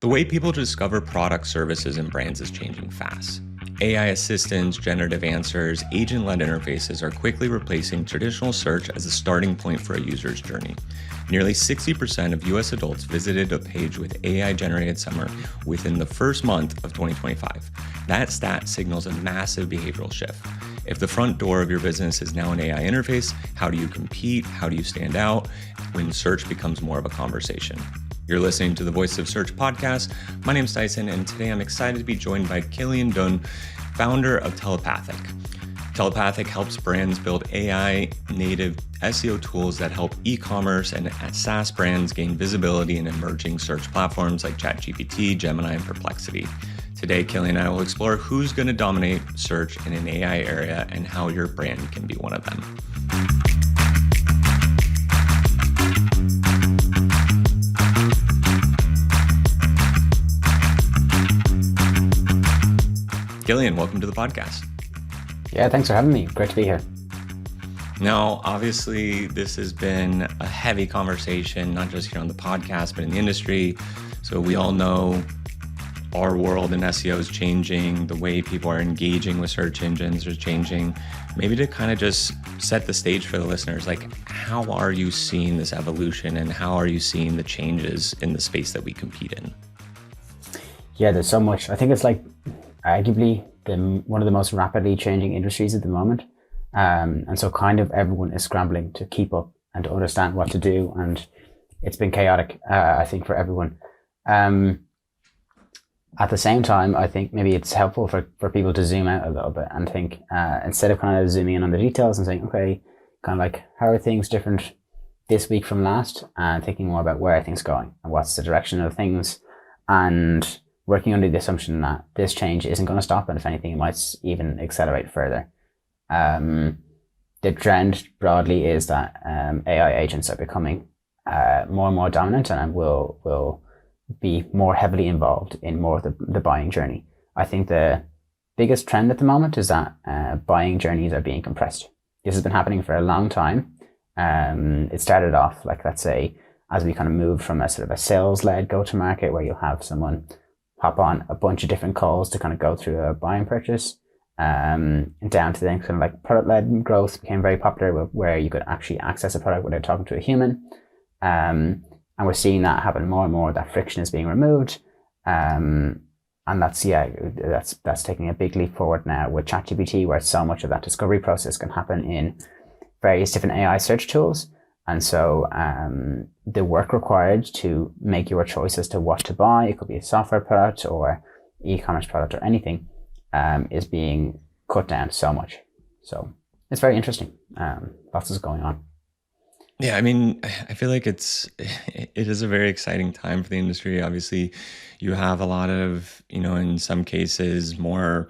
The way people discover products, services, and brands is changing fast. AI assistants, generative answers, agent-led interfaces are quickly replacing traditional search as a starting point for a user's journey. Nearly 60% of US adults visited a page with AI-generated summary within the first month of 2025. That stat signals a massive behavioral shift. If the front door of your business is now an AI interface, how do you compete? How do you stand out when search becomes more of a conversation? You're listening to the Voice of Search podcast. My name's Tyson, and today I'm excited to be joined by Killian Dunn, founder of Telepathic. Telepathic helps brands build AI-native SEO tools that help e-commerce and SaaS brands gain visibility in emerging search platforms like ChatGPT, Gemini, and Perplexity. Today, Killian and I will explore who's going to dominate search in an AI area and how your brand can be one of them. Killian, welcome to the podcast. Yeah, thanks for having me. Great to be here. Now, obviously, this has been a heavy conversation, not just here on the podcast, but in the industry. So we all know our world in SEO is changing. The way people are engaging with search engines is changing. Maybe to kind of just set the stage for the listeners, like how are you seeing this evolution and how are you seeing the changes in the space that we compete in? Yeah, there's so much. I think it's like arguably one of the most rapidly changing industries at the moment. And so kind of everyone is scrambling to keep up and to understand what to do. And it's been chaotic, I think, for everyone. At the same time, I think maybe it's helpful for people to zoom out a little bit and think, instead of kind of zooming in on the details and saying, okay, kind of like, how are things different this week from last? And thinking more about where are things going and what's the direction of things, and working under the assumption that this change isn't going to stop, and if anything, it might even accelerate further. The trend broadly is that AI agents are becoming more and more dominant and will be more heavily involved in more of the buying journey. I think the biggest trend at the moment is that buying journeys are being compressed. This has been happening for a long time. It started off, like, let's say, as we kind of moved from a sort of a sales-led go-to-market where you'll have someone hop on a bunch of different calls to kind of go through a buying purchase, down to then kind of like product-led growth became very popular, where you could actually access a product without talking to a human. And we're seeing that happen more and more, that friction is being removed. And that's taking a big leap forward now with ChatGPT, where so much of that discovery process can happen in various different AI search tools. And so the work required to make your choice as to what to buy, it could be a software product or e-commerce product or anything, is being cut down so much. So it's very interesting. Lots is going on. Yeah, I mean, I feel like it is a very exciting time for the industry. Obviously, you have a lot of, in some cases, more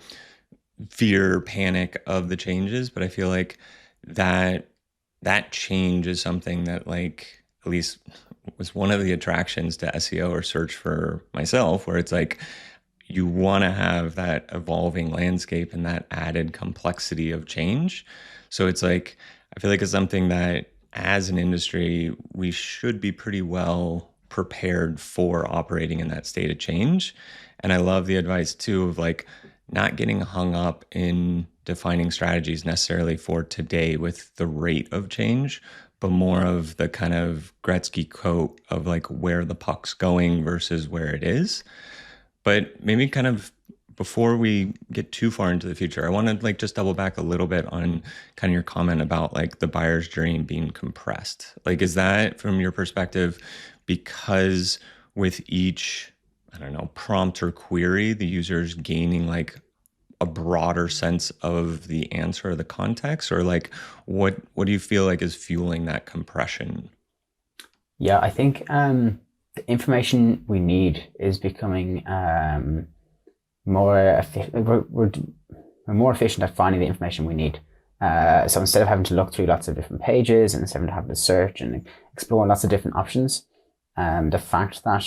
fear, panic of the changes, but I feel like that change is something that, like, at least was one of the attractions to SEO or search for myself, where it's like you want to have that evolving landscape and that added complexity of change. So it's like, I feel like it's something that as an industry, we should be pretty well prepared for operating in that state of change. And I love the advice too of like not getting hung up in defining strategies necessarily for today with the rate of change, but more of the kind of Gretzky quote of like where the puck's going versus where it is. But maybe kind of before we get too far into the future, I want to like just double back a little bit on kind of your comment about like the buyer's journey being compressed. Like, is that from your perspective because with each, I don't know, prompt or query, the user's gaining like a broader sense of the answer or the context, or like what do you feel like is fueling that compression? Yeah, I think the information we need is becoming more efficient. We're more efficient at finding the information we need. So instead of having to look through lots of different pages and instead of having to search and explore lots of different options, the fact that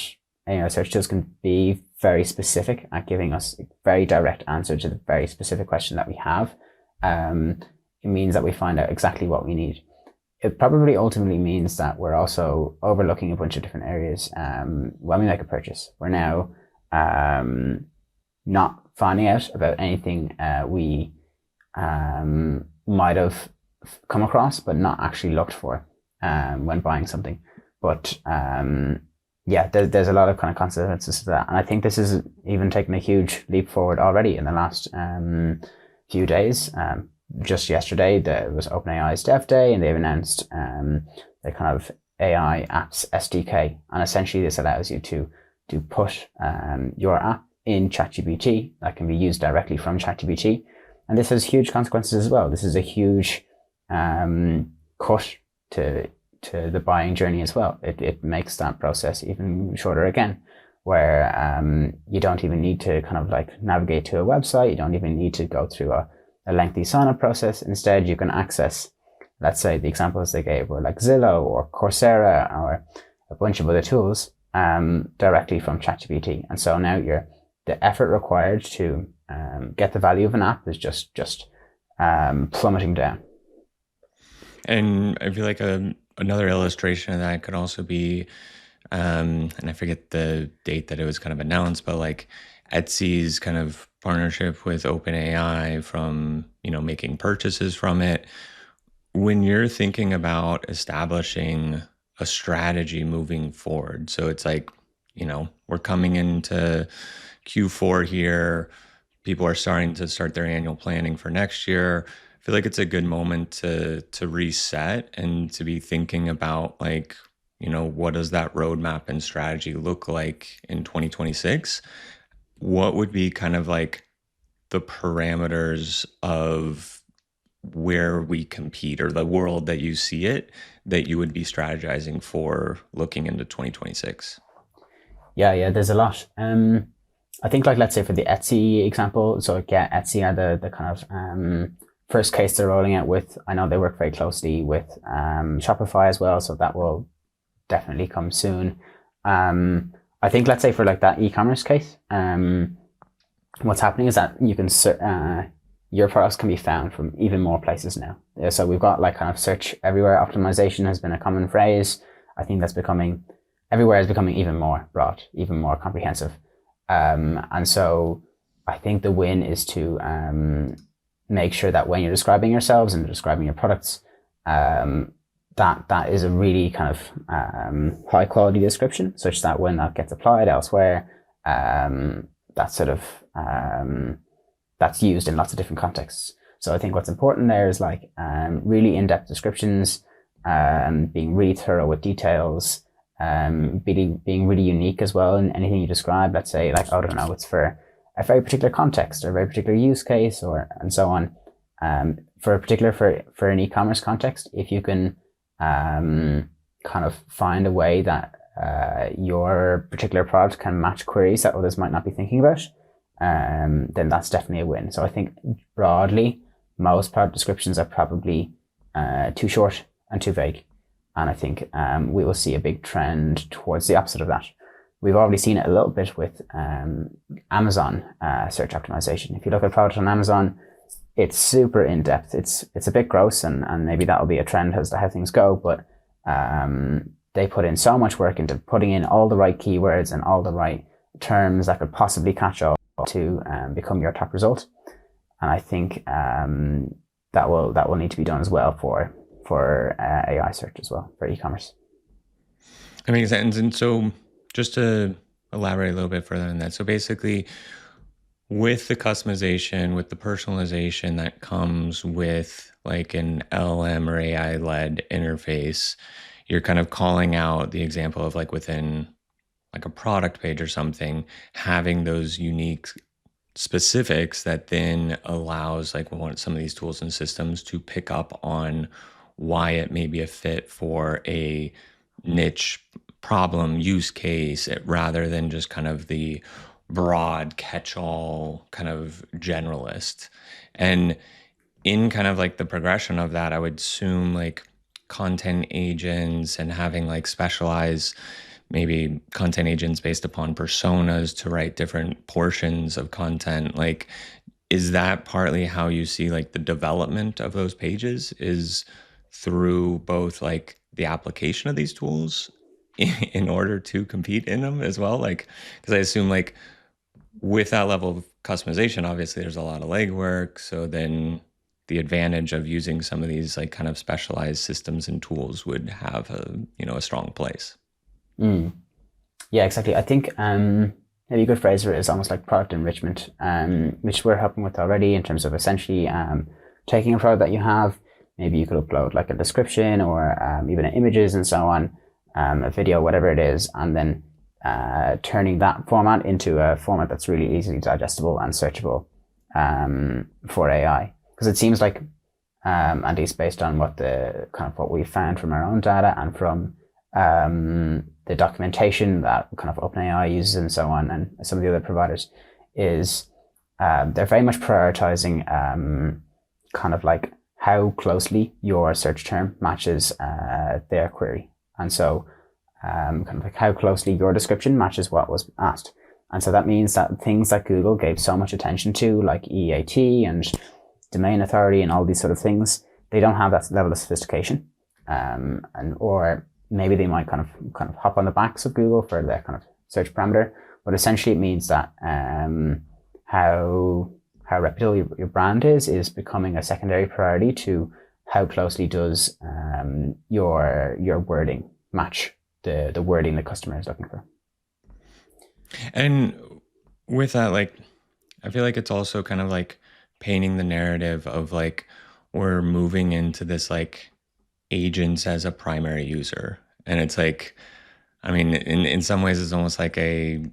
search tools can be very specific at giving us a very direct answer to the very specific question that we have, it means that we find out exactly what we need. it probably ultimately means that we're also overlooking a bunch of different areas when we make a purchase. We're now not finding out about anything we might have come across but not actually looked for when buying something. But yeah, there's a lot of kind of consequences to that. And I think this is even taking a huge leap forward already in the last few days. Just yesterday, there was OpenAI's Dev Day, and they've announced the kind of AI apps SDK. And essentially, this allows you to put your app in ChatGPT that can be used directly from ChatGPT. And this has huge consequences as well. This is a huge cut to the buying journey as well. It makes that process even shorter again, where you don't even need to kind of like navigate to a website. You don't even need to go through a lengthy sign-up process. Instead, you can access, let's say the examples they gave were like Zillow or Coursera or a bunch of other tools directly from ChatGPT. And so now the effort required to get the value of an app is just plummeting down. And I feel like another illustration of that could also be, and I forget the date that it was kind of announced, but like Etsy's kind of partnership with OpenAI from, making purchases from it. When you're thinking about establishing a strategy moving forward, so it's like, we're coming into Q4 here. People are starting to start their annual planning for next year. I feel like it's a good moment to reset and to be thinking about like, what does that roadmap and strategy look like in 2026? What would be kind of like the parameters of where we compete or the world that you see it that you would be strategizing for looking into 2026? Yeah, there's a lot. I think like let's say for the Etsy example, so yeah, Etsy are the kind of first case they're rolling out with. I know they work very closely with Shopify as well, so that will definitely come soon. I think let's say for like that e-commerce case, what's happening is that you can your products can be found from even more places now. So we've got like kind of search everywhere optimization has been a common phrase. I think that's everywhere is becoming even more broad, even more comprehensive. And so I think the win is to make sure that when you're describing yourselves and describing your products, that is a really kind of high quality description, such that when that gets applied elsewhere, that sort of that's used in lots of different contexts. So I think what's important there is like really in-depth descriptions, being really thorough with details, being really unique as well in anything you describe. Let's say like, I don't know, it's for a very particular context or a very particular use case and so on. For an e-commerce context, if you can kind of find a way that your particular product can match queries that others might not be thinking about, then that's definitely a win. So I think broadly, most product descriptions are probably too short and too vague. And I think we will see a big trend towards the opposite of that. We've already seen it a little bit with Amazon search optimization. If you look at a product on Amazon, it's super in-depth. It's a bit gross, and maybe that'll be a trend as to how things go, but they put in so much work into putting in all the right keywords and all the right terms that could possibly catch all to become your top result. And I think that will need to be done as well for AI search as well, for e-commerce. That makes sense. And so just to elaborate a little bit further on that. So basically, with the customization, with the personalization that comes with like an LLM or AI-led interface, you're kind of calling out the example of like within like a product page or something, having those unique specifics that then allows like some of these tools and systems to pick up on why it may be a fit for a niche problem use case rather than just kind of the broad catch-all kind of generalist. And in kind of like the progression of that, I would assume like content agents and having like specialized maybe content agents based upon personas to write different portions of content. Like, is that partly how you see like the development of those pages, is through both like the application of these tools in order to compete in them as well? Like, because I assume like with that level of customization, obviously there's a lot of legwork. So then the advantage of using some of these like kind of specialized systems and tools would have a, a strong place. Mm. Yeah, exactly. I think maybe a good phrase for it is almost like product enrichment, which we're helping with already in terms of essentially taking a product that you have. Maybe you could upload like a description or even images and so on, a video, whatever it is, and then turning that format into a format that's really easily digestible and searchable for AI. Because it seems like, at least based on what the kind of what we found from our own data and from the documentation that kind of OpenAI uses and so on, and some of the other providers, is they're very much prioritizing kind of like how closely your search term matches their query. And so kind of like how closely your description matches what was asked. And so that means that things that Google gave so much attention to, like EAT and domain authority and all these sort of things, they don't have that level of sophistication. And or maybe they might kind of hop on the backs of Google for their kind of search parameter. But essentially it means that how reputable your brand is becoming a secondary priority to how closely does your wording match the wording the customer is looking for. And with that, like, I feel like it's also kind of like painting the narrative of like we're moving into this like agents as a primary user. And it's like, I mean, in some ways, it's almost like a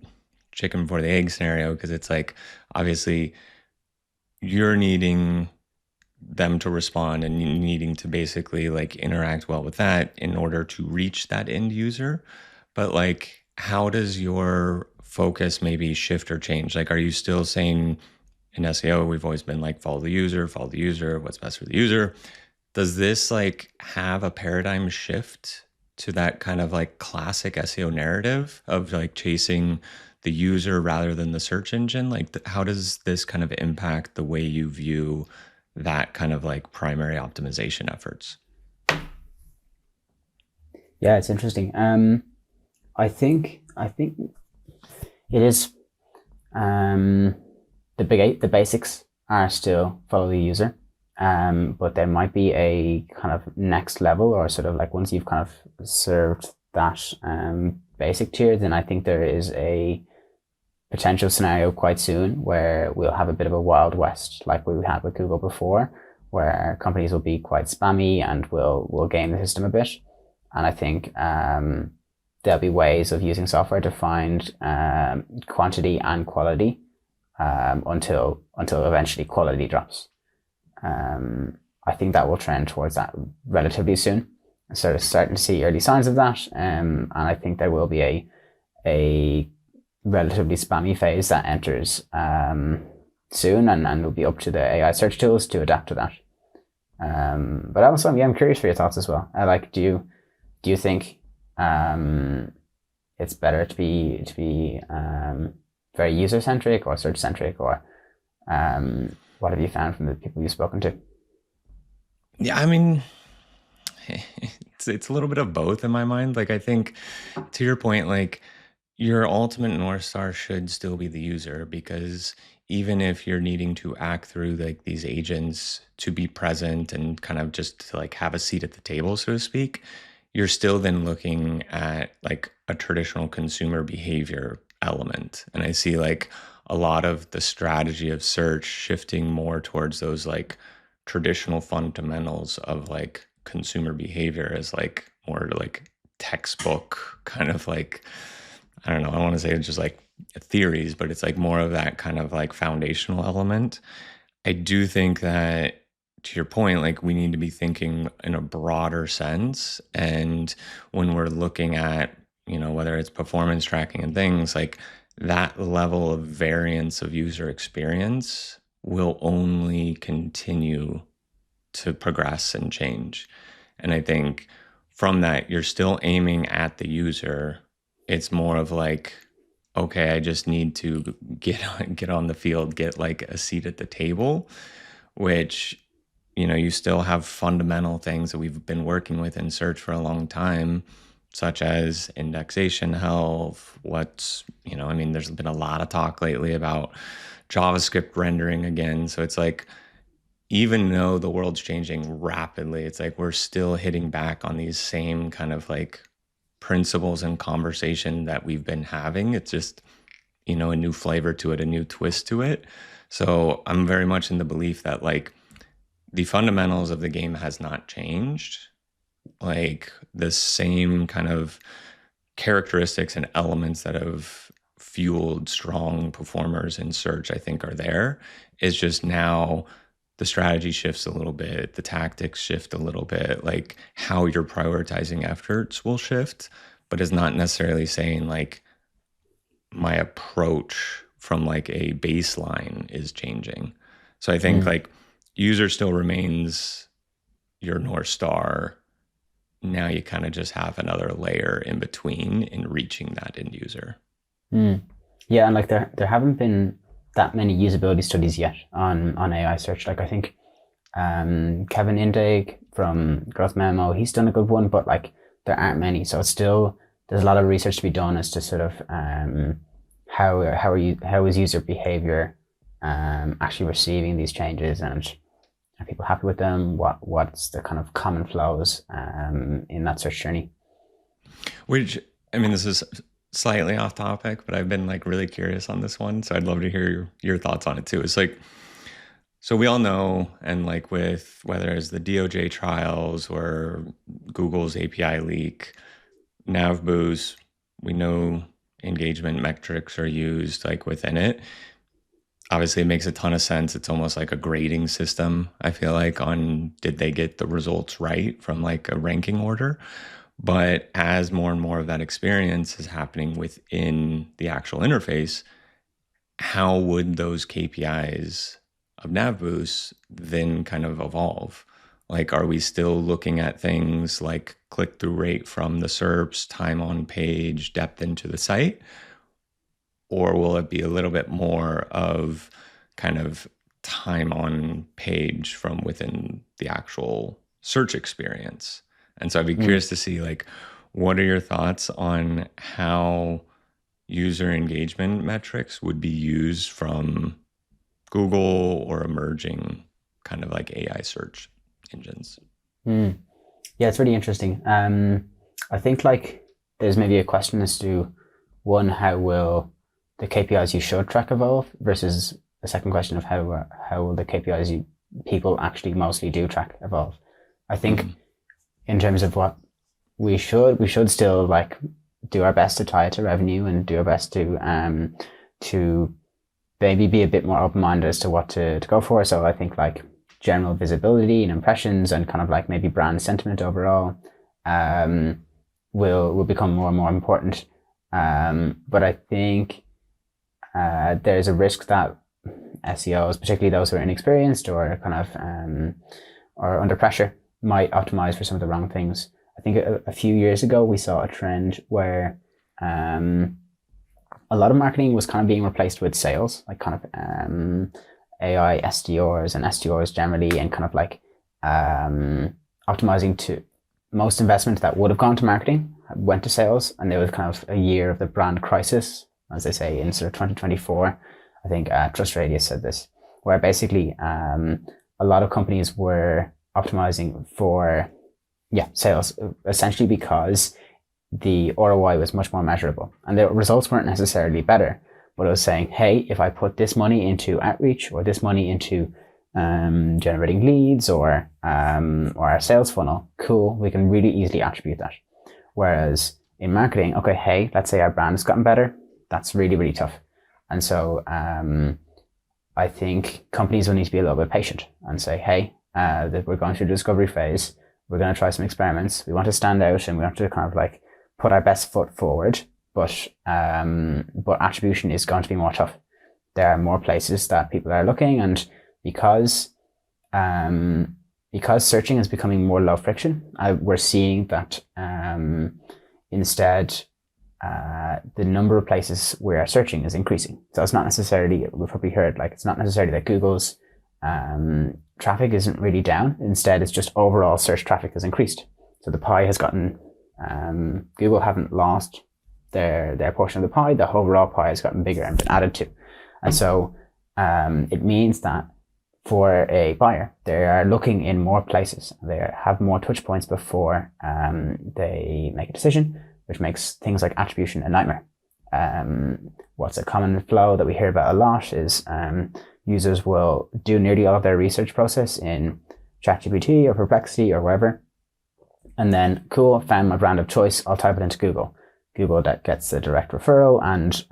chicken before the egg scenario because it's like obviously you're needing them to respond and needing to basically like interact well with that in order to reach that end user. But like, how does your focus maybe shift or change? Like, are you still saying in SEO, we've always been like, follow the user, what's best for the user? Does this like have a paradigm shift to that kind of like classic SEO narrative of like chasing the user rather than the search engine? Like, how does this kind of impact the way you view that kind of like primary optimization efforts? Yeah, it's interesting. I think it is the basics are still follow the user, but there might be a kind of next level, or sort of like once you've kind of served that basic tier, then I think there is a potential scenario quite soon where we'll have a bit of a wild west like we had with Google before, where companies will be quite spammy and will game the system a bit. And I think there'll be ways of using software to find quantity and quality until eventually quality drops. I think that will trend towards that relatively soon. So starting to see early signs of that, and I think there will be a relatively spammy phase that enters soon, and it'll be up to the AI search tools to adapt to that. But also, yeah, I'm curious for your thoughts as well. Do you think it's better to be very user centric or search centric, or what have you found from the people you've spoken to? Yeah, I mean, it's a little bit of both in my mind. Like I think to your point, like your ultimate North Star should still be the user because even if you're needing to act through like these agents to be present and kind of just to like have a seat at the table, so to speak, you're still then looking at like a traditional consumer behavior element. And I see like a lot of the strategy of search shifting more towards those like traditional fundamentals of like consumer behavior as like more like textbook kind of like, I don't know, I want to say it's just like theories, but it's like more of that kind of like foundational element. I do think that to your point, like we need to be thinking in a broader sense. And when we're looking at, whether it's performance tracking and things like that level of variance of user experience will only continue to progress and change. And I think from that, you're still aiming at the user. It's more of like, okay, I just need to get on the field, get like a seat at the table, which you still have fundamental things that we've been working with in search for a long time, such as indexation health. There's been a lot of talk lately about JavaScript rendering again. So it's like, even though the world's changing rapidly, it's like we're still hitting back on these same kind of like principles and conversation that we've been having. It's just, a new flavor to it, a new twist to it. So I'm very much in the belief that like the fundamentals of the game has not changed. Like the same kind of characteristics and elements that have fueled strong performers in search, I think, are there. It's just now the strategy shifts a little bit, the tactics shift a little bit, like how you're prioritizing efforts will shift, but it's not necessarily saying like my approach from like a baseline is changing. So I think Mm. like user still remains your North Star. Now you kind of just have another layer in between in reaching that end user. Mm. Yeah, and like there haven't been that many usability studies yet on AI search. Like I think Kevin Indig from Growth Memo, he's done a good one, but like there aren't many. So it's still, there's a lot of research to be done as to sort of how is user behavior actually receiving these changes, and are people happy with them? What's the kind of common flows in that search journey? Which, this is slightly off topic, but I've been like really curious on this one. So I'd love to hear your thoughts on it too. It's like, so we all know, and like with whether it's the DOJ trials or Google's API leak, nav boost, we know engagement metrics are used like within it. Obviously, it makes a ton of sense. It's almost like a grading system, I feel like, on did they get the results right from like a ranking order. But as more and more of that experience is happening within the actual interface, how would those KPIs of NavBoost then kind of evolve? Like, are we still looking at things like click through rate from the SERPs, time on page, depth into the site? Or will it be a little bit more of kind of time on page from within the actual search experience? And so I'd be Mm. curious to see like, what are your thoughts on how user engagement metrics would be used from Google or emerging kind of like AI search engines? Mm. Yeah, it's really interesting. I think like there's maybe a question as to one, how will the KPIs you should track evolve, versus a second question of how will the KPIs people actually mostly do track evolve. I think Mm-hmm. in terms of what we should still like do our best to tie it to revenue, and do our best to maybe be a bit more open minded as to what to go for. So I think like general visibility and impressions, and kind of like maybe brand sentiment overall, um, will become more and more important. But I think there's a risk that SEOs, particularly those who are inexperienced or kind of or under pressure, might optimize for some of the wrong things. I think a few years ago we saw a trend where a lot of marketing was kind of being replaced with sales, like kind of AI SDRs and SDRs generally, and kind of like optimizing to most investment that would have gone to marketing went to sales, and there was kind of a year of the brand crisis, as they say, in sort of 2024. I think Trust Radius said this, where basically a lot of companies were optimizing for sales, essentially because the ROI was much more measurable, and the results weren't necessarily better, but it was saying, hey, if I put this money into outreach, or this money into generating leads, or our sales funnel, cool, we can really easily attribute that. Whereas in marketing, okay, hey, let's say our brand has gotten better, that's really, really tough. And so I think companies will need to be a little bit patient and say, hey, that we're going through the discovery phase, we're going to try some experiments, we want to stand out, and we want to kind of like put our best foot forward, but attribution is going to be more tough. There are more places that people are looking, and because searching is becoming more low friction, we're seeing that instead the number of places we are searching is increasing. So it's not necessarily, we've probably heard, like, it's not necessarily that Google's traffic isn't really down. Instead, it's just overall search traffic has increased. So the pie has gotten, Google haven't lost their portion of the pie. The overall pie has gotten bigger and been added to. And so it means that for a buyer, they are looking in more places. They have more touch points before they make a decision, which makes things like attribution a nightmare. What's a common flow that we hear about a lot is users will do nearly all of their research process in ChatGPT or Perplexity or wherever. And then, cool, found my brand of choice. I'll type it into Google. Google that gets a direct referral and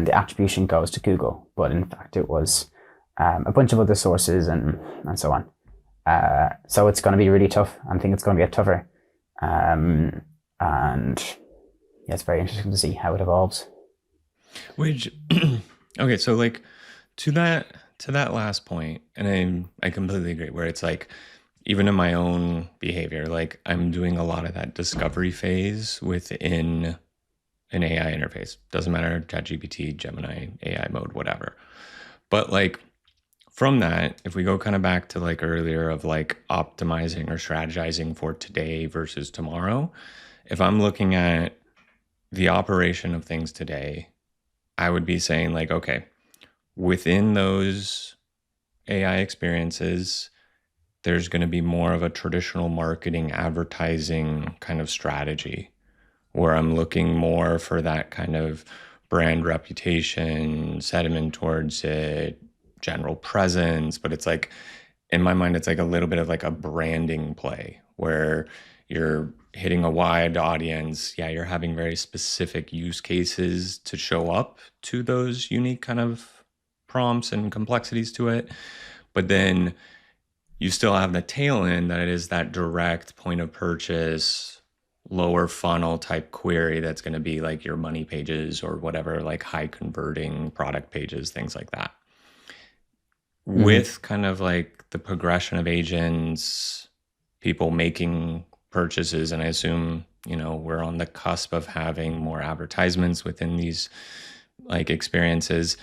the attribution goes to Google. But in fact, it was a bunch of other sources and so on. So it's going to be really tough. I think it's going to get tougher. And yeah, it's very interesting to see how it evolves. Which, okay, so like to that last point, and I completely agree, where it's like, even in my own behavior, like I'm doing a lot of that discovery phase within an AI interface. Doesn't matter, ChatGPT, Gemini, AI mode, whatever. But like from that, if we go kind of back to like earlier of like optimizing or strategizing for today versus tomorrow, if I'm looking at the operation of things today, I would be saying like, okay, within those AI experiences, there's going to be more of a traditional marketing advertising kind of strategy where I'm looking more for that kind of brand reputation, sentiment towards it, general presence. But it's like, in my mind, it's like a little bit of like a branding play where you're hitting a wide audience. Yeah, you're having very specific use cases to show up to those unique kind of prompts and complexities to it. But then you still have the tail end that it is that direct point of purchase, lower funnel type query that's going to be like your money pages or whatever, like high converting product pages, things like that. With kind of like the progression of agents, people making purchases, and I assume, we're on the cusp of having more advertisements within these like experiences.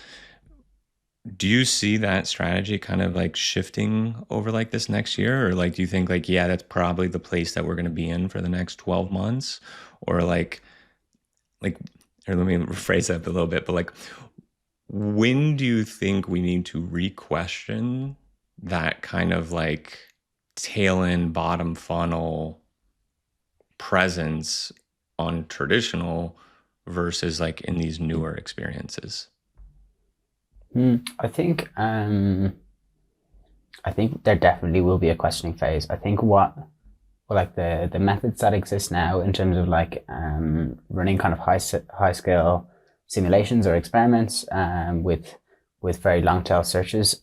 Do you see that strategy kind of like shifting over like this next year? Or like, do you think like, yeah, that's probably the place that we're going to be in for the next 12 months? Or like, or let me rephrase that a little bit, but like, when do you think we need to re-question that kind of like tail end bottom funnel presence on traditional versus like in these newer experiences? I think there definitely will be a questioning phase. I think like the methods that exist now in terms of like running kind of high scale simulations or experiments with very long tail searches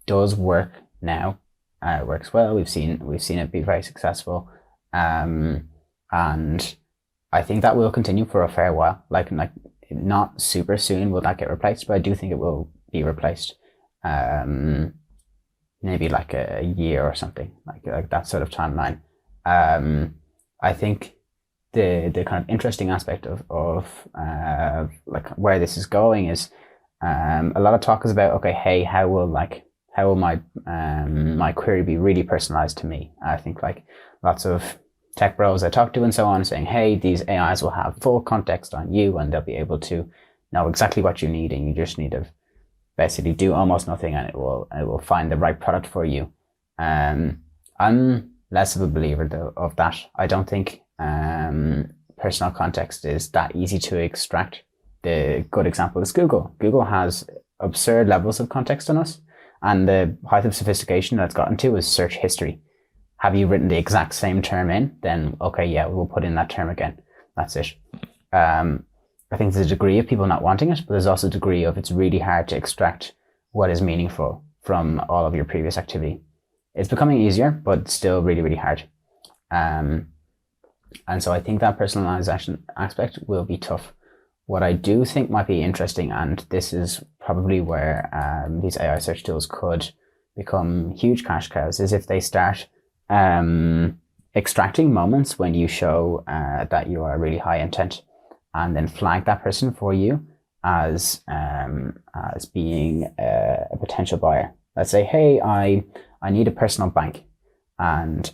does work now. It works well. We've seen it be very successful, and I think that will continue for a fair while. Like not super soon will that get replaced, but I do think it will be replaced. Maybe like a year or something, like that sort of timeline. I think the kind of interesting aspect of like where this is going is a lot of talk is about, okay, hey, how will my my query be really personalized to me? I think like lots of tech bros I talk to and so on saying, hey, these AIs will have full context on you and they'll be able to know exactly what you need, and you just need to basically do almost nothing and it will find the right product for you. I'm less of a believer of that. I don't think personal context is that easy to extract. The good example is Google. Google has absurd levels of context on us, and the height of sophistication that's gotten to is search history. Have you written the exact same term in? Then okay, yeah, we'll put in that term again. That's it. I think there's a degree of people not wanting it, but there's also a degree of it's really hard to extract what is meaningful from all of your previous activity. It's becoming easier, but still really, really hard. And so I think that personalization aspect will be tough. What I do think might be interesting, and this is probably where these AI search tools could become huge cash cows, is if they start extracting moments when you show that you are really high intent, and then flag that person for you as being a potential buyer. Let's say, hey, I need a personal bank, and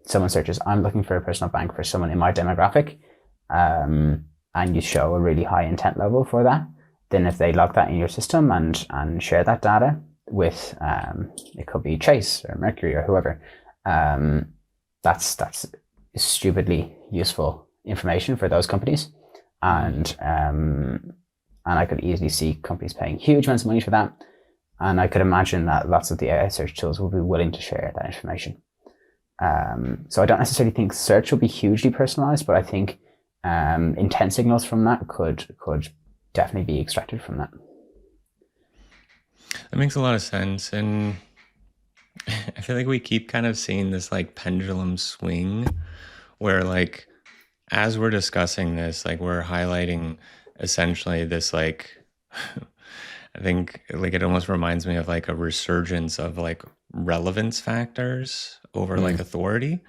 someone searches, I'm looking for a personal bank for someone in my demographic, and you show a really high intent level for that. Then if they log that in your system and share that data with, it could be Chase or Mercury or whoever, that's stupidly useful information for those companies, and I could easily see companies paying huge amounts of money for that. And I could imagine that lots of the AI search tools will be willing to share that information. So I don't necessarily think search will be hugely personalized, but I think intent signals from that could definitely be extracted from that. That makes a lot of sense. And I feel like we keep kind of seeing this like pendulum swing where like as we're discussing this, like we're highlighting essentially this like I think like it almost reminds me of like a resurgence of like relevance factors over like Mm. authority,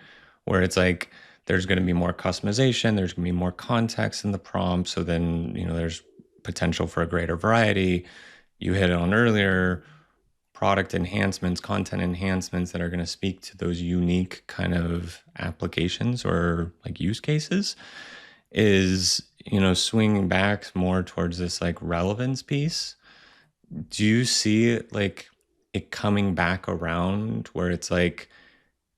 where it's like there's going to be more customization, there's going to be more context in the prompt. So then, there's potential for a greater variety. You hit it on earlier, product enhancements, content enhancements that are going to speak to those unique kind of applications or like use cases is, swinging back more towards this like relevance piece. Do you see it like it coming back around where it's like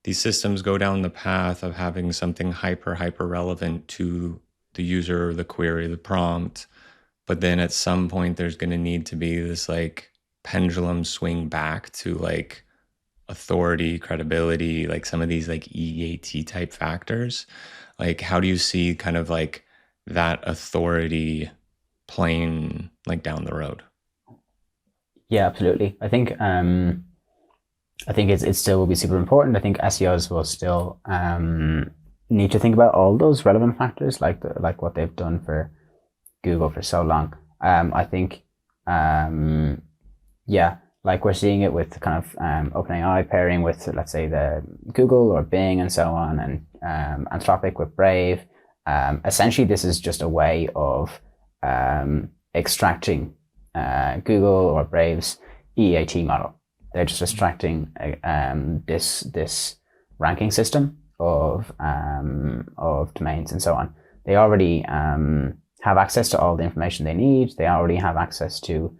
these systems go down the path of having something hyper relevant to the user, the query, the prompt, but then at some point there's going to need to be this like pendulum swing back to like authority, credibility, like some of these like EAT type factors? Like how do you see kind of like that authority playing like down the road? Yeah, absolutely. I think it still will be super important. I think SEOs will still need to think about all those relevant factors, like what they've done for Google for so long. I think, yeah, like we're seeing it with kind of OpenAI pairing with, let's say, the Google or Bing and so on, and Anthropic with Brave. Essentially, this is just a way of extracting Google or Brave's EAT model. They're just extracting this ranking system of domains and so on. They already have access to all the information they need. They already have access to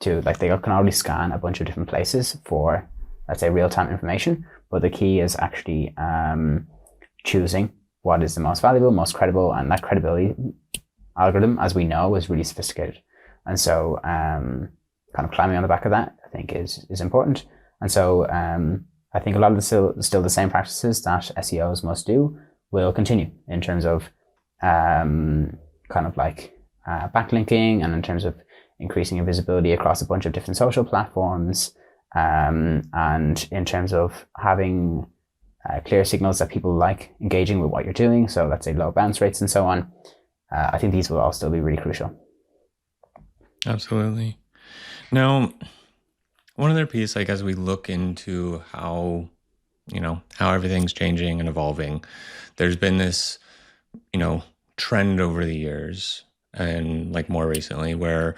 like they can already scan a bunch of different places for, let's say, real-time information. But the key is actually choosing what is the most valuable, most credible, and that credibility algorithm, as we know, is really sophisticated. And so kind of climbing on the back of that, I think is important. And so I think a lot of the still the same practices that SEOs must do will continue in terms of kind of like backlinking, and in terms of increasing your visibility across a bunch of different social platforms, and in terms of having clear signals that people like engaging with what you're doing. So let's say low bounce rates and so on. I think these will all still be really crucial. Absolutely. Now, one other piece, like as we look into how everything's changing and evolving, there's been this, trend over the years and like more recently where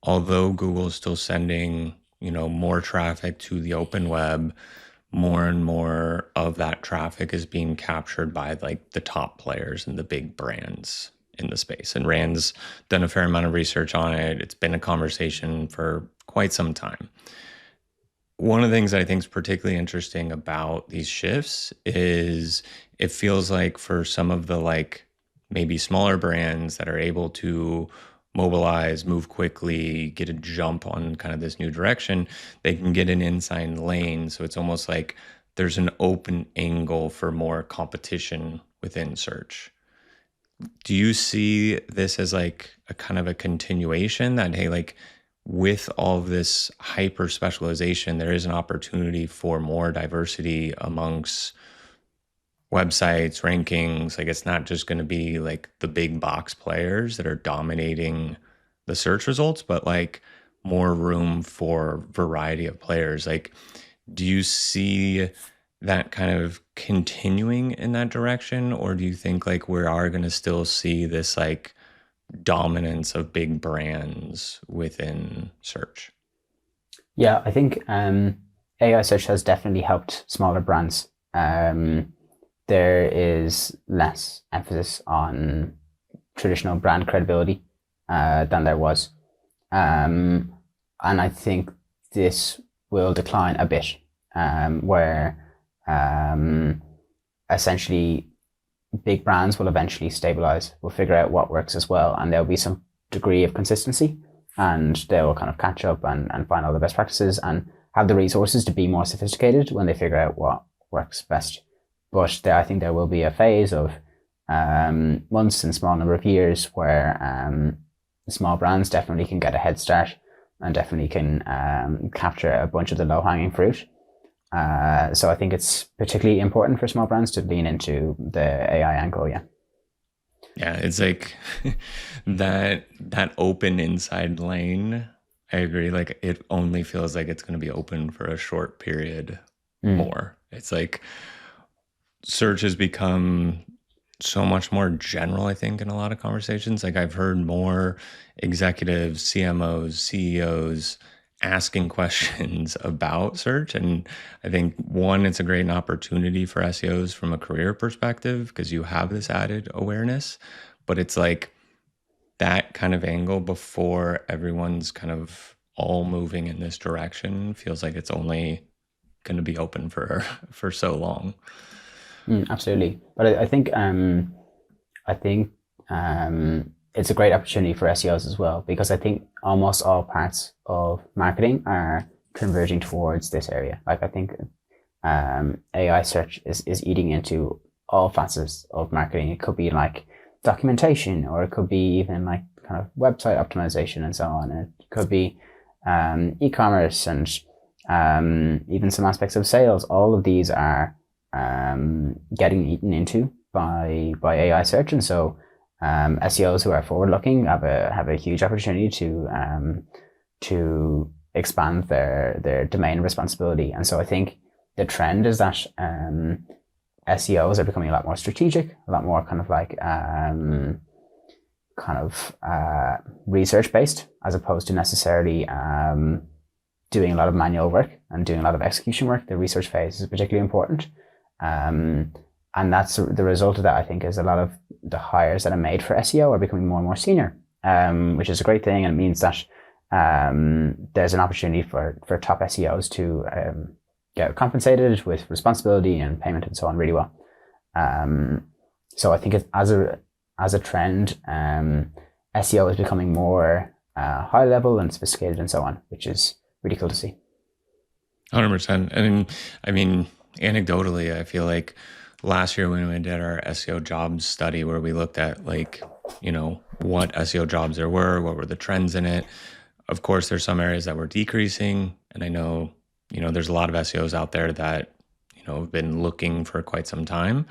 although Google's still sending, more traffic to the open web, more and more of that traffic is being captured by like the top players and the big brands in the space. And Rand's done a fair amount of research on it. It's been a conversation for quite some time. One of the things that I think is particularly interesting about these shifts is it feels like for some of the like maybe smaller brands that are able to mobilize, move quickly, get a jump on kind of this new direction, they can get an inside lane. So it's almost like there's an open angle for more competition within search. Do you see this as like a kind of a continuation that, hey, like with all of this hyper specialization, there is an opportunity for more diversity amongst websites, rankings? Like it's not just going to be like the big box players that are dominating the search results, but like more room for variety of players. Like, do you see that kind of continuing in that direction? Or do you think like we are going to still see this like dominance of big brands within search? Yeah, I think AI search has definitely helped smaller brands. There is less emphasis on traditional brand credibility than there was. Um, and I think this will decline a bit, where um, essentially big brands will eventually stabilize, will figure out what works as well, and there'll be some degree of consistency, and they will kind of catch up and find all the best practices and have the resources to be more sophisticated when they figure out what works best. But I think there will be a phase of months and small number of years where small brands definitely can get a head start and definitely can capture a bunch of the low hanging fruit. So I think it's particularly important for small brands to lean into the AI angle. Yeah. Yeah, it's like that open inside lane. I agree. Like it only feels like it's going to be open for a short period Mm. more. It's like search has become so much more general, I think, in a lot of conversations. Like I've heard more executives, CMOs, CEOs asking questions about search. And I think one, it's a great opportunity for SEOs from a career perspective because you have this added awareness. But it's like that kind of angle before everyone's kind of all moving in this direction feels like it's only going to be open for for so long. Absolutely. But I think it's a great opportunity for SEOs as well, because I think almost all parts of marketing are converging towards this area. Like I think AI search is eating into all facets of marketing. It could be like documentation, or it could be even like kind of website optimization and so on. And it could be e-commerce and even some aspects of sales. All of these are getting eaten into by AI search, and so SEOs who are forward looking have a huge opportunity to expand their domain responsibility. And so I think the trend is that SEOs are becoming a lot more strategic, a lot more kind of like research based, as opposed to necessarily doing a lot of manual work and doing a lot of execution work. The research phase is particularly important. And that's the result of that, I think, is a lot of the hires that are made for SEO are becoming more and more senior, which is a great thing. And it means that there's an opportunity for top SEOs to get compensated with responsibility and payment and so on really well. So I think as a trend, SEO is becoming more high level and sophisticated and so on, which is really cool to see. 100%. And I mean, anecdotally, I feel like last year when we did our SEO jobs study where we looked at like, what SEO jobs there were, what were the trends in it. Of course, there's some areas that were decreasing. And I know, there's a lot of SEOs out there that, have been looking for quite some time.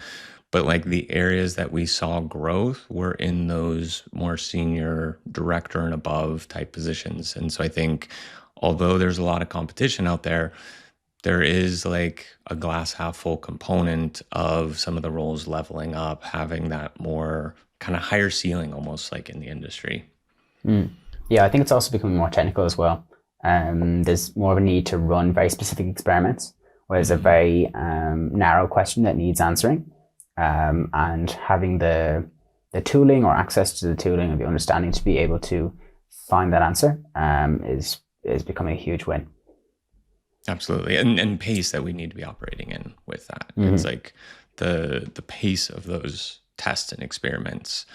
But like the areas that we saw growth were in those more senior director and above type positions. And so I think although there's a lot of competition out there, there is like a glass half full component of some of the roles leveling up, having that more kind of higher ceiling almost like in the industry. Mm. Yeah, I think it's also becoming more technical as well. There's more of a need to run very specific experiments, where there's a very narrow question that needs answering. And having the tooling or access to the tooling or the understanding to be able to find that answer is becoming a huge win. Absolutely. And pace that we need to be operating in with that. It's like the pace of those tests and experiments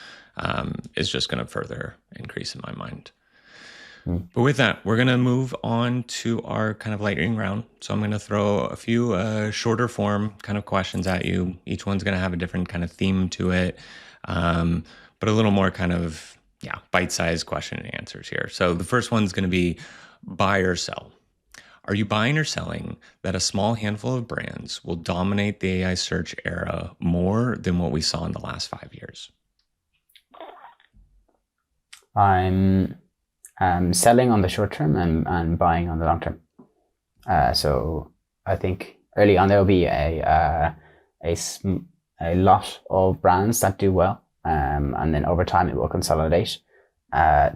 is just going to further increase in my mind. But with that, we're going to move on to our kind of lightning round. So I'm going to throw a few shorter form kind of questions at you. Each one's going to have a different kind of theme to it, but a little more kind of, bite-sized question and answers here. So the first one's going to be buy or sell. Are you buying or selling that a small handful of brands will dominate the AI search era more than what we saw in the last 5 years? I'm selling on the short term and buying on the long term. So I think early on there will be a lot of brands that do well, and then over time it will consolidate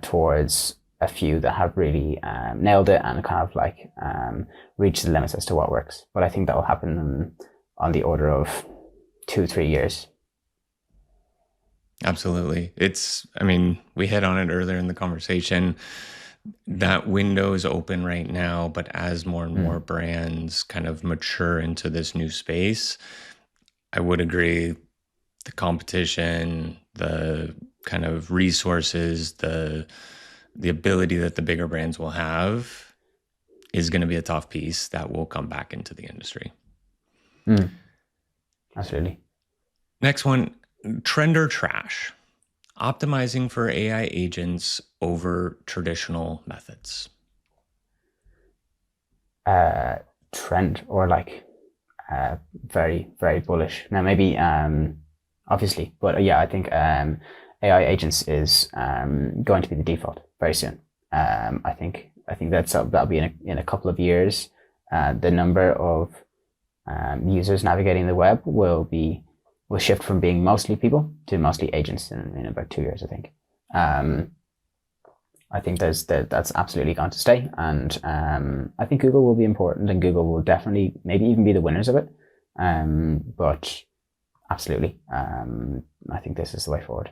towards a few that have really nailed it and kind of like reached the limits as to what works. But I think that will happen on the order of 2-3 years. Absolutely. I mean, we hit on it earlier in the conversation. That window is open right now, but as more and more brands kind of mature into this new space, I would agree the competition, the kind of resources, the ability that the bigger brands will have is going to be a tough piece that will come back into the industry. Absolutely. Next one, trend or trash. Optimizing for AI agents over traditional methods. Trend, or like very, very bullish. Now, maybe obviously, but yeah, I think AI agents is going to be the default very soon. I think that'll be in a couple of years. The number of users navigating the web will shift from being mostly people to mostly agents in about 2 years, I think. I think that's absolutely going to stay, and I think Google will be important, and Google will definitely maybe even be the winners of it. But absolutely, I think this is the way forward.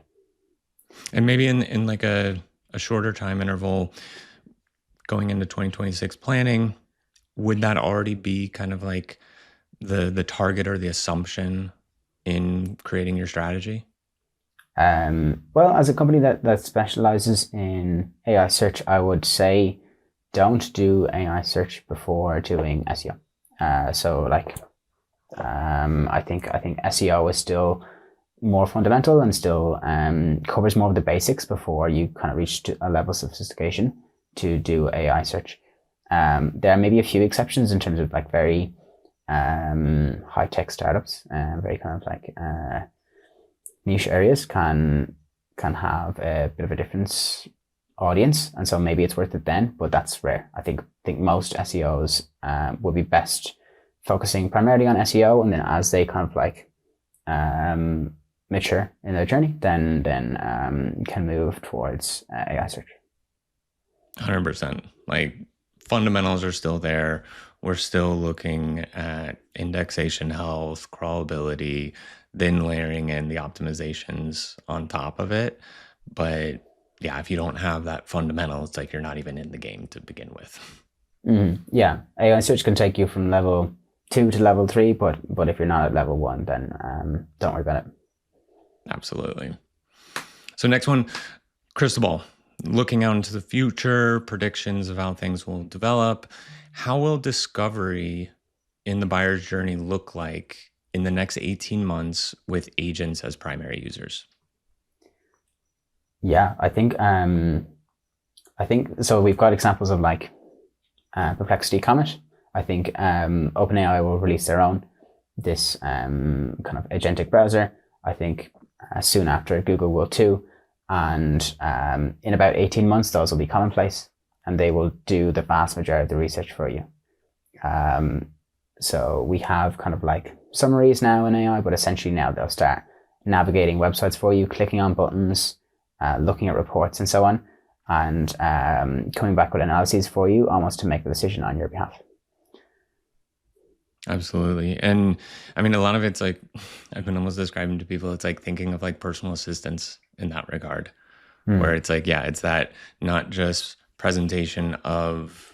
And maybe in like a shorter time interval, going into 2026 planning, would that already be kind of like the target or the assumption in creating your strategy? Well, as a company that specializes in AI search, I would say don't do AI search before doing SEO. So like, I think SEO is still more fundamental and still covers more of the basics before you kind of reach to a level of sophistication to do AI search. There may be a few exceptions in terms of like very high tech startups, very kind of like niche areas can have a bit of a different audience, and so maybe it's worth it then, but that's rare. I think most SEOs will be best focusing primarily on SEO, and then as they kind of like mature in their journey, then can move towards AI search. 100%. Like fundamentals are still there. We're still looking at indexation health, crawlability, then layering in the optimizations on top of it. But yeah, if you don't have that fundamental, it's like you're not even in the game to begin with. Yeah, AI search can take you from level 2 to level 3, but if you're not at level 1, then don't worry about it. Absolutely. So next one, crystal ball. Looking out into the future, predictions of how things will develop. How will discovery in the buyer's journey look like in the next 18 months with agents as primary users? Yeah, I think so. We've got examples of like Perplexity, Comet. I think OpenAI will release their own this kind of agentic browser. I think soon after Google will too, and in about 18 months those will be commonplace, and they will do the vast majority of the research for you. So we have kind of like summaries now in AI, but essentially now they'll start navigating websites for you, clicking on buttons, looking at reports and so on, and coming back with analyses for you almost to make the decision on your behalf. Absolutely. And I mean, a lot of it's like, I've been almost describing to people, it's like thinking of like personal assistants in that regard, where it's like, yeah, it's that not just presentation of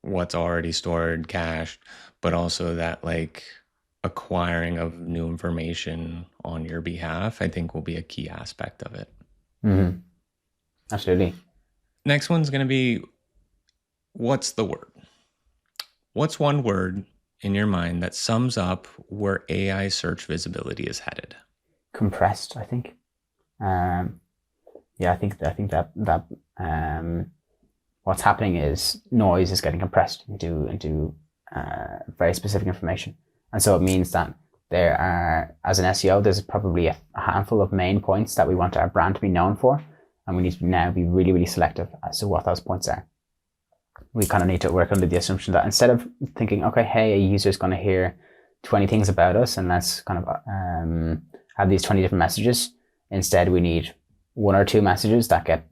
what's already stored, cached, but also that like acquiring of new information on your behalf, I think will be a key aspect of it. Absolutely. Next one's going to be, what's the word? What's one word in your mind that sums up where AI search visibility is headed? Compressed, I think. Yeah, I think that what's happening is noise is getting compressed into very specific information, and so it means that there are, as an SEO, there's probably a handful of main points that we want our brand to be known for, and we need to now be really, really selective as to what those points are. We kind of need to work under the assumption that instead of thinking, okay, hey, a user is going to hear 20 things about us and let's kind of have these 20 different messages, instead we need 1 or 2 messages that get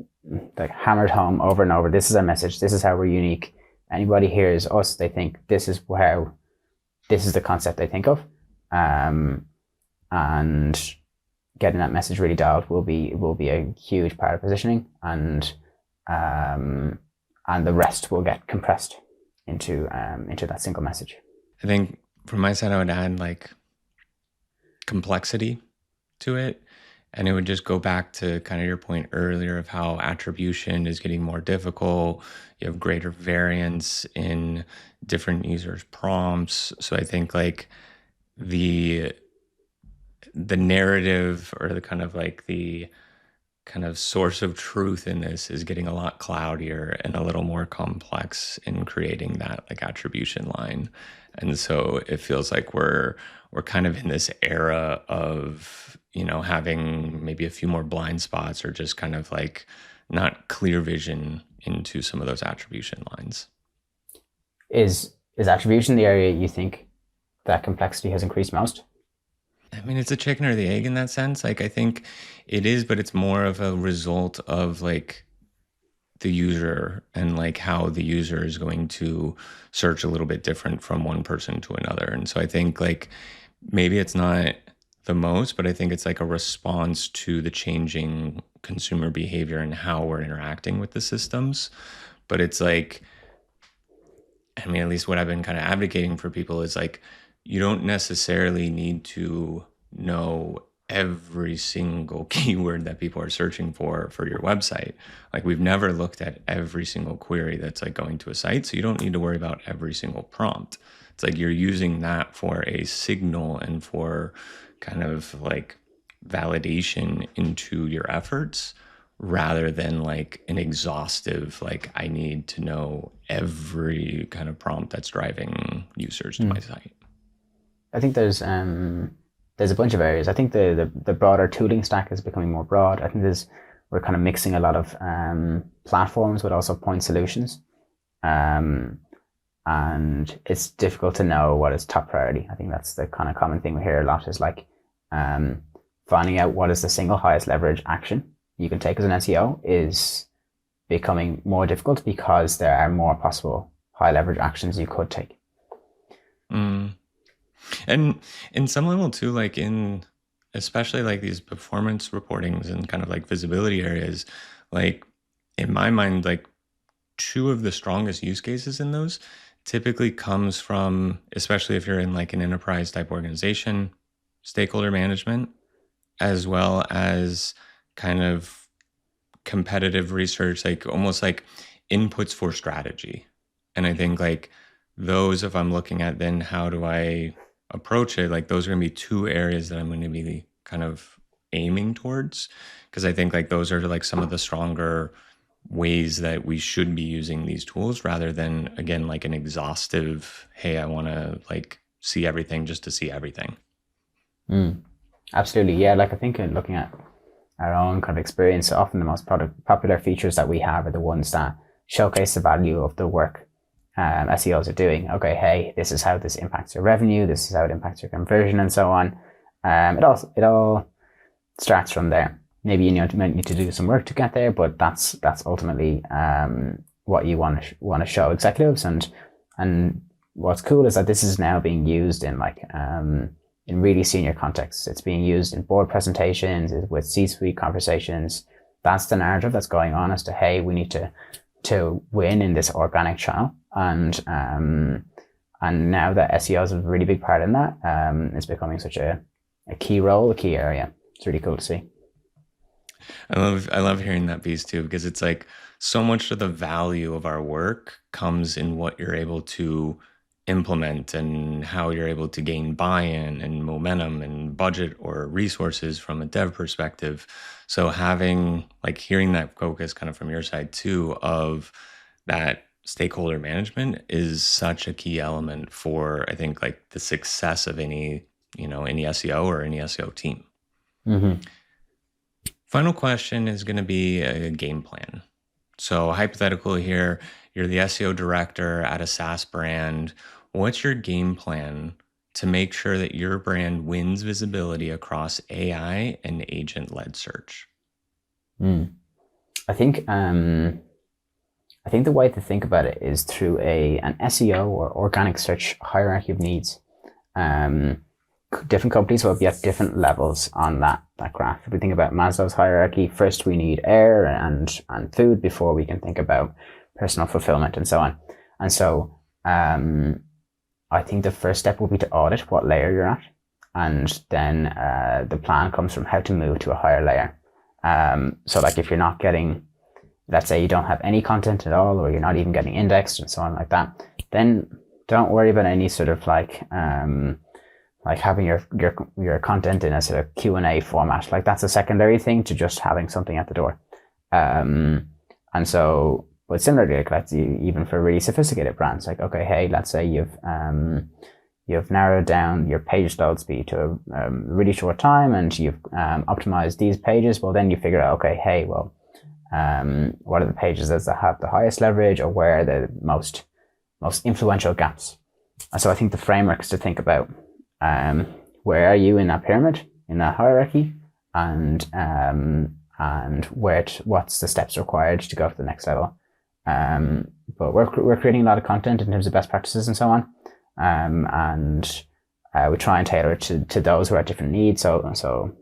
like hammered home over and over. This is our message. This is how we're unique. Anybody hears us, they think this is how, this is the concept they think of, and getting that message really dialed will be a huge part of positioning, and the rest will get compressed into that single message. I think from my side, I would add like complexity to it. And it would just go back to kind of your point earlier of how attribution is getting more difficult. You have greater variance in different users' prompts. So I think like the narrative or the kind of like the kind of source of truth in this is getting a lot cloudier and a little more complex in creating that like attribution line. And so it feels like we're kind of in this era of, you know, having maybe a few more blind spots or just kind of like not clear vision into some of those attribution lines. Is attribution the area you think that complexity has increased most? I mean, it's a chicken or the egg in that sense. Like, I think it is, but it's more of a result of like the user and like how the user is going to search a little bit different from one person to another. And so I think like maybe it's not the most, but I think it's like a response to the changing consumer behavior and how we're interacting with the systems. But it's like, I mean, at least what I've been kind of advocating for people is like, you don't necessarily need to know every single keyword that people are searching for your website. Like we've never looked at every single query that's like going to a site. So you don't need to worry about every single prompt. It's like you're using that for a signal and for kind of like validation into your efforts rather than like an exhaustive, like I need to know every kind of prompt that's driving users to my site. I think there's a bunch of areas. I think the broader tooling stack is becoming more broad. I think we're kind of mixing a lot of platforms with also point solutions, and it's difficult to know what is top priority. I think that's the kind of common thing we hear a lot is like finding out what is the single highest leverage action you can take as an SEO is becoming more difficult because there are more possible high leverage actions you could take. Mm. And in some level too, like in especially like these performance reportings and kind of like visibility areas, like in my mind, like two of the strongest use cases in those typically comes from, especially if you're in like an enterprise type organization, stakeholder management, as well as kind of competitive research, like almost like inputs for strategy. And I think like those, if I'm looking at then how do I approach it, like those are going to be two areas that I'm going to be kind of aiming towards. Because I think like those are like some of the stronger ways that we should be using these tools rather than, again, like an exhaustive, hey, I want to like see everything just to see everything. Absolutely, yeah. Like I think looking at our own kind of experience, often the most popular features that we have are the ones that showcase the value of the work SEOs are doing. Okay, hey, this is how this impacts your revenue. This is how it impacts your conversion, and so on. It all starts from there. Maybe you might need to do some work to get there, but that's ultimately what you want to show executives. And what's cool is that this is now being used in like in really senior contexts. It's being used in board presentations, with C-suite conversations. That's the narrative that's going on as to, hey, we need to win in this organic channel. And now that SEO is a really big part in that, it's becoming such a key role, a key area. It's really cool to see. I love hearing that piece too, because it's like so much of the value of our work comes in what you're able to implement and how you're able to gain buy-in and momentum and budget or resources from a dev perspective. So having like hearing that focus kind of from your side too of that stakeholder management is such a key element for, I think, like the success of any, any SEO or any SEO team. Mm-hmm. Final question is going to be a game plan. So hypothetical here, you're the SEO director at a SaaS brand. What's your game plan to make sure that your brand wins visibility across AI and agent-led search? I think the way to think about it is through an SEO or organic search hierarchy of needs. Um, Different companies will be at different levels on that graph. If we think about Maslow's hierarchy, first we need air and food before we can think about personal fulfillment and so on. And so I think the first step will be to audit what layer you're at, and then the plan comes from how to move to a higher layer. So like if you're not getting, let's say you don't have any content at all, or you're not even getting indexed and so on like that, then don't worry about any sort of like having your content in a sort of Q&A format. Like that's a secondary thing to just having something at the door. And so, but similarly, like let's even for really sophisticated brands, like okay, hey, let's say you've narrowed down your page load speed to a really short time, and you've optimized these pages. Well, then you figure out, okay, hey, well, what are the pages that have the highest leverage, or where are the most influential gaps? And so I think the framework is to think about where are you in that pyramid, in that hierarchy, and what's the steps required to go to the next level. But we're creating a lot of content in terms of best practices and so on, and we try and tailor it to those who are at different needs. So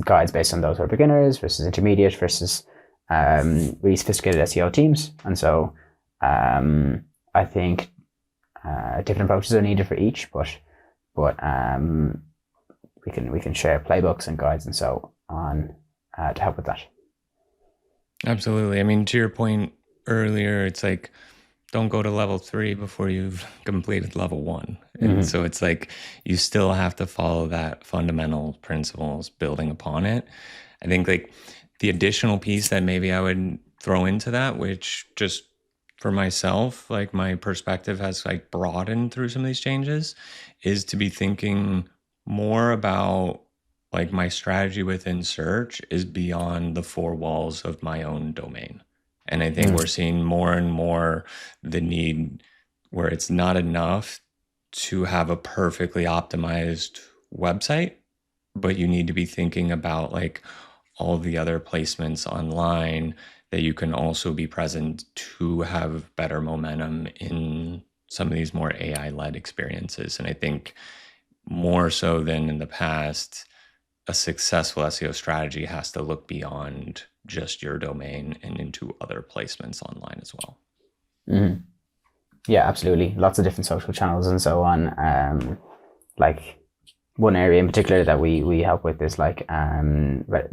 guides based on those who are beginners versus intermediate versus really sophisticated SEO teams. And so I think different approaches are needed for each, but we can share playbooks and guides and so on to help with that. Absolutely. I mean, to your point earlier, it's like, don't go to level 3 before you've completed level 1. And so it's like, you still have to follow that fundamental principles building upon it. I think like the additional piece that maybe I would throw into that, which just for myself, like my perspective has like broadened through some of these changes, is to be thinking more about like my strategy within search is beyond the 4 walls of my own domain. And I think we're seeing more and more the need where it's not enough to have a perfectly optimized website, but you need to be thinking about like all the other placements online that you can also be present to have better momentum in some of these more AI-led experiences. And I think more so than in the past, a successful SEO strategy has to look beyond just your domain and into other placements online as well. Mm-hmm. Yeah, absolutely. Lots of different social channels and so on. Like one area in particular that we help with is like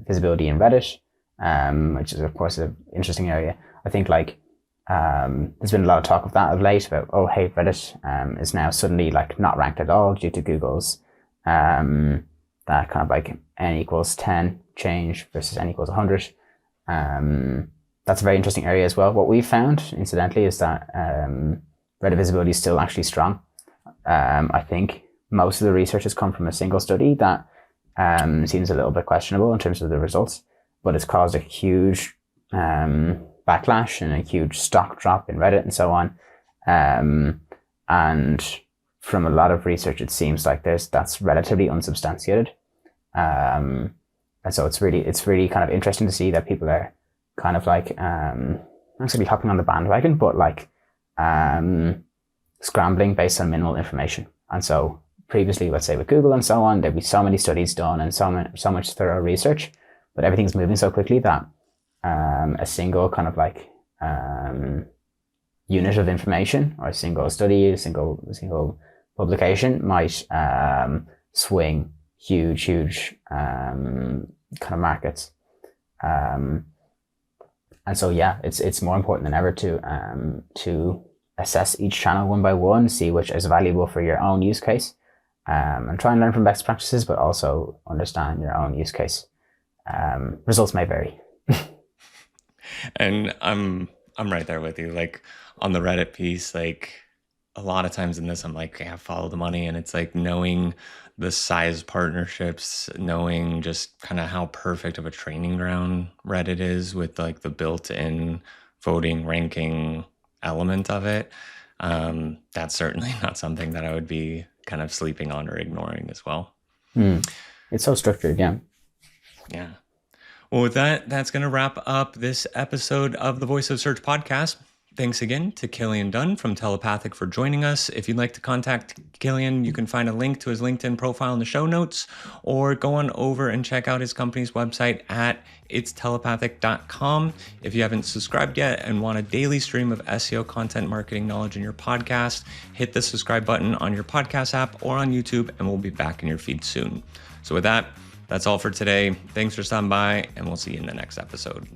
visibility in Reddit, which is of course an interesting area. I think like there's been a lot of talk of that of late about, oh hey, Reddit is now suddenly like not ranked at all due to Google's that kind of like n equals 10 change versus n equals 100. That's a very interesting area as well. What we've found, incidentally, is that Reddit visibility is still actually strong. I think most of the research has come from a single study that seems a little bit questionable in terms of the results, but it's caused a huge backlash and a huge stock drop in Reddit and so on. And from a lot of research, it seems like that's relatively unsubstantiated. And so it's really kind of interesting to see that people are kind of like not necessarily hopping on the bandwagon, but like scrambling based on minimal information. And so previously, let's say with Google and so on, there'd be so many studies done and so much thorough research, but everything's moving so quickly that a single kind of like unit of information or a single study, a single publication might swing huge kind of markets. And so yeah, it's more important than ever to assess each channel one by one, see which is valuable for your own use case, and try and learn from best practices, but also understand your own use case. Results may vary. And I'm right there with you. Like on the Reddit piece, like a lot of times in this, I'm like, yeah, follow the money. And it's like knowing the size partnerships, knowing just kind of how perfect of a training ground Reddit is with like the built-in voting ranking element of it. That's certainly not something that I would be kind of sleeping on or ignoring as well. It's so structured, yeah. Yeah. Well, with that, that's going to wrap up this episode of the Voice of Search podcast. Thanks again to Killian Dunn from Telepathic for joining us. If you'd like to contact Killian, you can find a link to his LinkedIn profile in the show notes, or go on over and check out his company's website at itstelepathic.com. If you haven't subscribed yet and want a daily stream of SEO content marketing knowledge in your podcast, hit the subscribe button on your podcast app or on YouTube, and we'll be back in your feed soon. So with that, that's all for today. Thanks for stopping by, and we'll see you in the next episode.